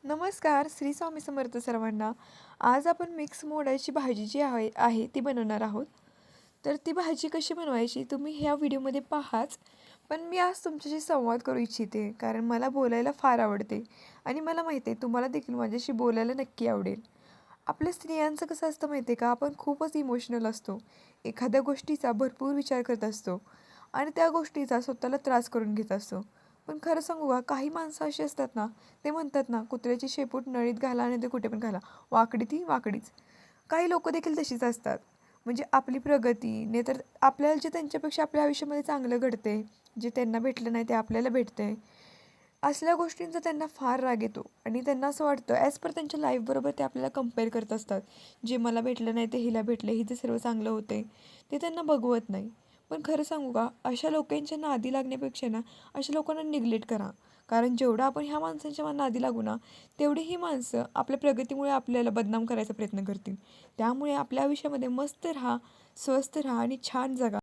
नमस्कार, श्री स्वामी समर्थ सर्वांना. आज आपण मिक्स मोडाची भाजी जी आहे ती बनवणार आहोत. तर ती भाजी कशी बनवायची तुम्ही ह्या व्हिडिओमध्ये पाहाच. पण मी आज तुमच्याशी संवाद करू इच्छिते, कारण मला बोलायला फार आवडते आणि मला माहिती आहे तुम्हाला देखील माझ्याशी बोलायला नक्की आवडेल. आपल्या स्त्रियांचं कसं असतं माहिती आहे का, आपण खूपच इमोशनल असतो. एखाद्या गोष्टीचा भरपूर विचार करत असतो आणि त्या गोष्टीचा स्वतःला त्रास करून घेत असतो. पण खरं सांगू का, काही माणसं अशी असतात ना, ते म्हणतात ना, कुत्र्याची शेपूट नळीत घाला आणि ते कुठे पण घाला, वाकडी ती वाकडीच. काही लोकं देखील तशीच असतात. म्हणजे आपली प्रगती नाही तर आपल्याला जे त्यांच्यापेक्षा आपल्या आयुष्यामध्ये चांगलं घडते, जे त्यांना भेटलं नाही ते आपल्याला भेटते, असल्या गोष्टींचा त्यांना फार राग येतो आणि त्यांना असं वाटतं ॲज पर त्यांच्या लाईफबरोबर ते आपल्याला कंपेअर करत असतात. जे मला भेटलं नाही ते हिला भेटलं, हिचं सर्व चांगलं होते, ते त्यांना बघवत नाही. पण खरं सांगू का, अशा लोकांच्या नादी लागण्यापेक्षा ना, अशा लोकांना निग्लेक्ट करा. कारण जेवढं आपण ह्या माणसांच्या नादी लागू ना, तेवढी ही माणसं आपल्या प्रगतीमुळे आपल्याला बदनाम करायचा प्रयत्न करतील. त्यामुळे आपल्या आयुष्यामध्ये मस्त राहा, स्वस्थ राहा आणि छान जगा.